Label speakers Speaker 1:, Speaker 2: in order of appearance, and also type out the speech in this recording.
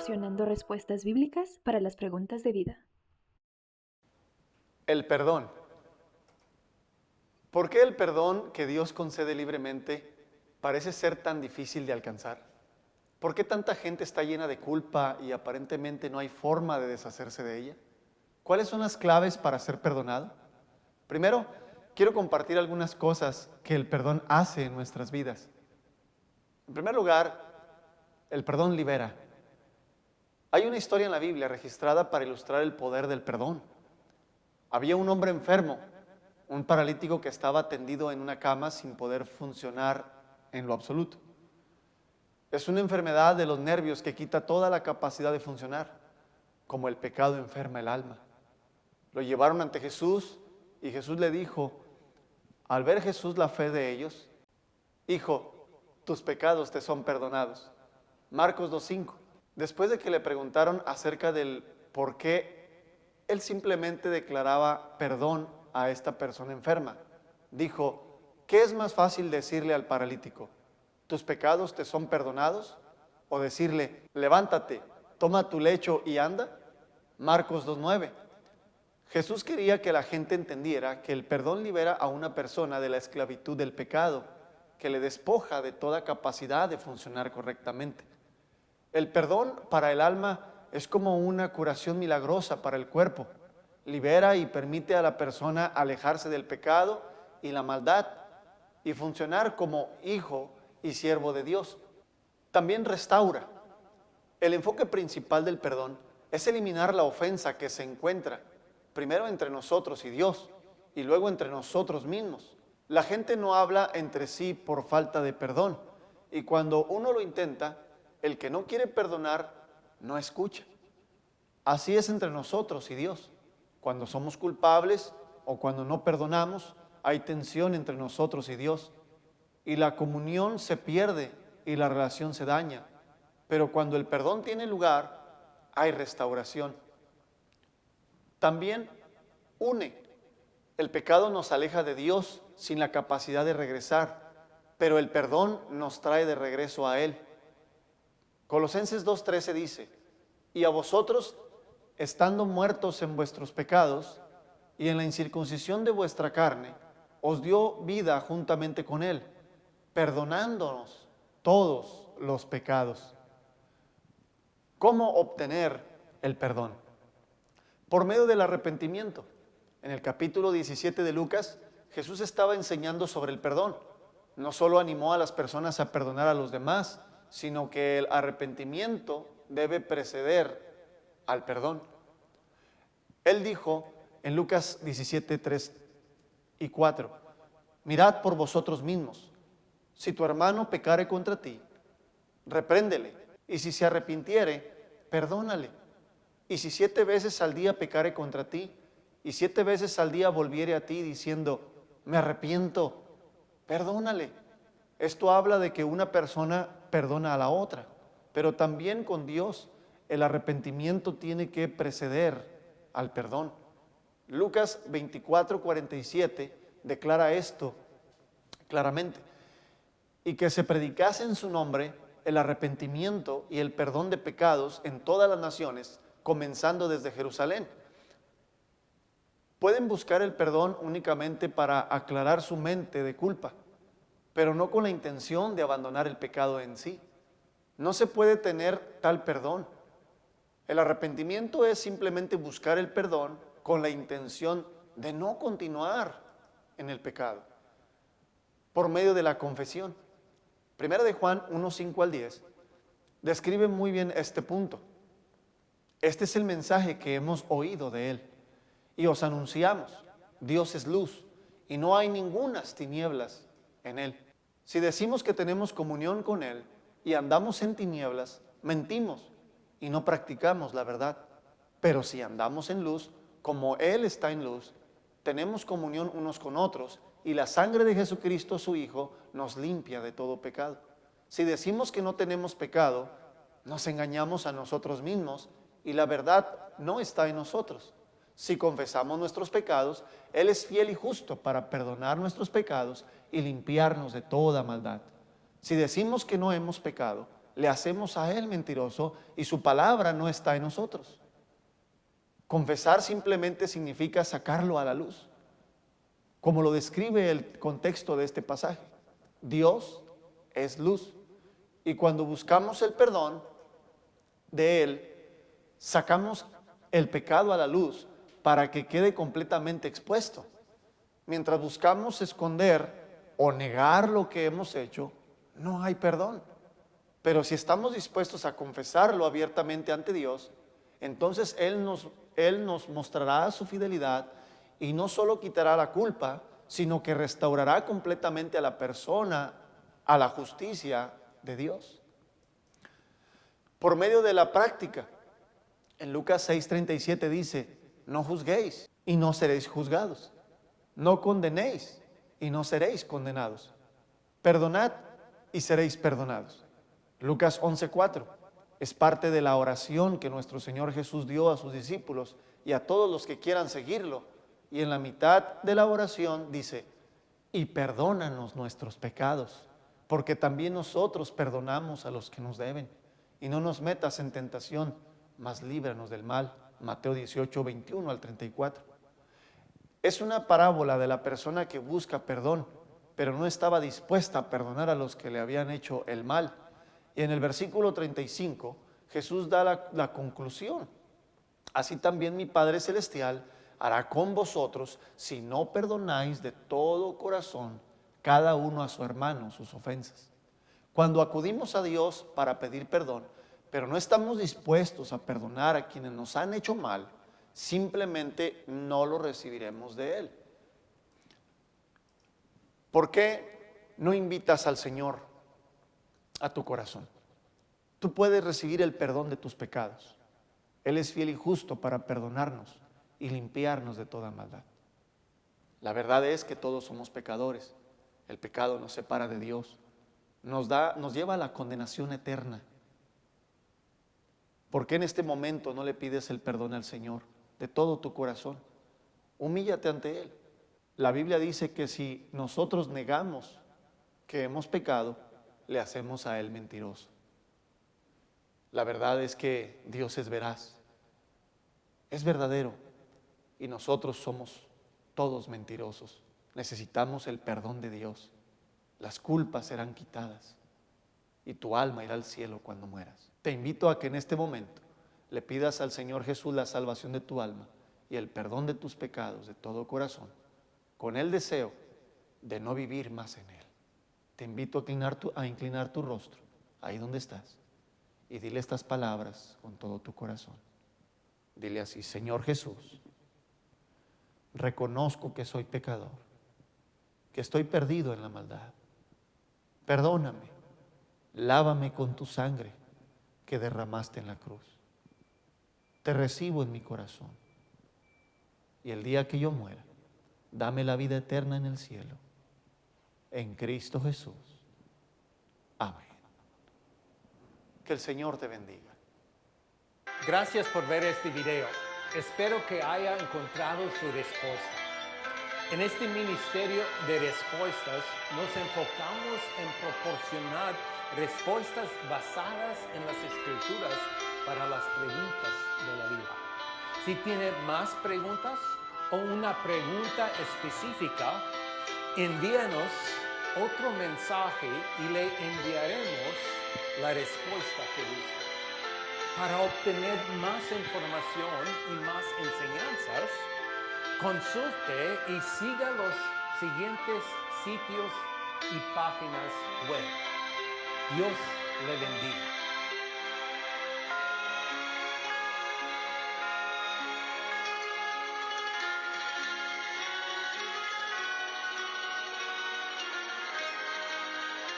Speaker 1: proporcionando respuestas bíblicas para las preguntas de vida.
Speaker 2: El perdón. ¿Por qué el perdón que Dios concede libremente parece ser tan difícil de alcanzar? ¿Por qué tanta gente está llena de culpa y aparentemente no hay forma de deshacerse de ella? ¿Cuáles son las claves para ser perdonado? Primero, quiero compartir algunas cosas que el perdón hace en nuestras vidas. En primer lugar, el perdón libera. Hay una historia en la Biblia registrada para ilustrar el poder del perdón. Había un hombre enfermo, un paralítico que estaba tendido en una cama sin poder funcionar en lo absoluto. Es una enfermedad de los nervios que quita toda la capacidad de funcionar, como el pecado enferma el alma. Lo llevaron ante Jesús y Jesús le dijo, al ver Jesús la fe de ellos, hijo, tus pecados te son perdonados. Marcos 2:5. Después de que le preguntaron acerca del por qué, él simplemente declaraba perdón a esta persona enferma. Dijo, ¿qué es más fácil decirle al paralítico? ¿Tus pecados te son perdonados? O decirle, levántate, toma tu lecho y anda. Marcos 2:9. Jesús quería que la gente entendiera que el perdón libera a una persona de la esclavitud del pecado, que le despoja de toda capacidad de funcionar correctamente. El perdón para el alma es como una curación milagrosa para el cuerpo. Libera y permite a la persona alejarse del pecado y la maldad y funcionar como hijo y siervo de Dios. También restaura. El enfoque principal del perdón es eliminar la ofensa que se encuentra primero entre nosotros y Dios y luego entre nosotros mismos. La gente no habla entre sí por falta de perdón y cuando uno lo intenta, el que no quiere perdonar no escucha. Así es entre nosotros y Dios. Cuando somos culpables o cuando no perdonamos, hay tensión entre nosotros y Dios. Y la comunión se pierde y la relación se daña. Pero cuando el perdón tiene lugar, hay restauración. También une. El pecado nos aleja de Dios sin la capacidad de regresar, pero el perdón nos trae de regreso a Él. Colosenses 2:13 dice, y a vosotros, estando muertos en vuestros pecados y en la incircuncisión de vuestra carne, os dio vida juntamente con Él, perdonándonos todos los pecados. ¿Cómo obtener el perdón? Por medio del arrepentimiento. En el capítulo 17 de Lucas, Jesús estaba enseñando sobre el perdón. No solo animó a las personas a perdonar a los demás, sino que el arrepentimiento debe preceder al perdón. Él dijo en Lucas 17, 3 y 4, mirad por vosotros mismos, si tu hermano pecare contra ti, repréndele, y si se arrepintiere, perdónale. Y si 7 veces al día pecare contra ti, y 7 veces al día volviere a ti diciendo, me arrepiento, perdónale. Esto habla de que una persona perdona a la otra, pero también con Dios el arrepentimiento tiene que preceder al perdón. Lucas 24:47 declara esto claramente, y que se predicase en su nombre el arrepentimiento y el perdón de pecados en todas las naciones, comenzando desde Jerusalén. Pueden buscar el perdón únicamente para aclarar su mente de culpa, pero no con la intención de abandonar el pecado en sí. No se puede tener tal perdón. El arrepentimiento es simplemente buscar el perdón con la intención de no continuar en el pecado, por medio de la confesión. Primera de Juan 1:5-10 describe muy bien este punto. Este es el mensaje que hemos oído de Él y os anunciamos. Dios es luz y no hay ningunas tinieblas en Él. Si decimos que tenemos comunión con Él y andamos en tinieblas, mentimos y no practicamos la verdad. Pero si andamos en luz, como Él está en luz, tenemos comunión unos con otros y la sangre de Jesucristo, su Hijo, nos limpia de todo pecado. Si decimos que no tenemos pecado, nos engañamos a nosotros mismos y la verdad no está en nosotros. Si confesamos nuestros pecados, Él es fiel y justo para perdonar nuestros pecados y limpiarnos de toda maldad. Si decimos que no hemos pecado, le hacemos a Él mentiroso y su palabra no está en nosotros. Confesar simplemente significa sacarlo a la luz, como lo describe el contexto de este pasaje. Dios es luz y cuando buscamos el perdón de Él, sacamos el pecado a la luz para que quede completamente expuesto. Mientras buscamos esconder o negar lo que hemos hecho, no hay perdón. Pero si estamos dispuestos a confesarlo abiertamente ante Dios, entonces Él nos mostrará su fidelidad y no solo quitará la culpa, sino que restaurará completamente a la persona a la justicia de Dios. Por medio de la práctica, en Lucas 6:37 dice, no juzguéis y no seréis juzgados. No condenéis y no seréis condenados. Perdonad y seréis perdonados. Lucas 11:4 es parte de la oración que nuestro Señor Jesús dio a sus discípulos y a todos los que quieran seguirlo. Y en la mitad de la oración dice, y perdónanos nuestros pecados, porque también nosotros perdonamos a los que nos deben. Y no nos metas en tentación, mas líbranos del mal. Mateo 18:21 al 34. Es una parábola de la persona que busca perdón, pero no estaba dispuesta a perdonar a los que le habían hecho el mal. Y en el versículo 35, Jesús da la conclusión. Así también mi Padre Celestial hará con vosotros si no perdonáis de todo corazón cada uno a su hermano sus ofensas. Cuando acudimos a Dios para pedir perdón, pero no estamos dispuestos a perdonar a quienes nos han hecho mal, simplemente no lo recibiremos de Él. ¿Por qué no invitas al Señor a tu corazón? Tú puedes recibir el perdón de tus pecados. Él es fiel y justo para perdonarnos y limpiarnos de toda maldad. La verdad es que todos somos pecadores. El pecado nos separa de Dios. Nos lleva a la condenación eterna. ¿Por qué en este momento no le pides el perdón al Señor de todo tu corazón? Humíllate ante Él. La Biblia dice que si nosotros negamos que hemos pecado, le hacemos a Él mentiroso. La verdad es que Dios es veraz, es verdadero, y nosotros somos todos mentirosos. Necesitamos el perdón de Dios. Las culpas serán quitadas y tu alma irá al cielo cuando mueras. Te invito a que en este momento le pidas al Señor Jesús la salvación de tu alma y el perdón de tus pecados de todo corazón, con el deseo de no vivir más en Él. Te invito a inclinar tu rostro ahí donde estás y dile estas palabras con todo tu corazón. Dile así: Señor Jesús, reconozco que soy pecador, que estoy perdido en la maldad. Perdóname, lávame con tu sangre que derramaste en la cruz. Te recibo en mi corazón y el día que yo muera, dame la vida eterna en el cielo. En Cristo Jesús. Amén. Que el Señor te bendiga.
Speaker 3: Gracias por ver este video. Espero que haya encontrado su respuesta. En este ministerio de respuestas nos enfocamos en proporcionar respuestas basadas en las Escrituras para las preguntas de la vida. Si tiene más preguntas o una pregunta específica, envíanos otro mensaje y le enviaremos la respuesta que busca. Para obtener más información y más enseñanzas, consulte y siga los siguientes sitios y páginas web. Dios le bendiga.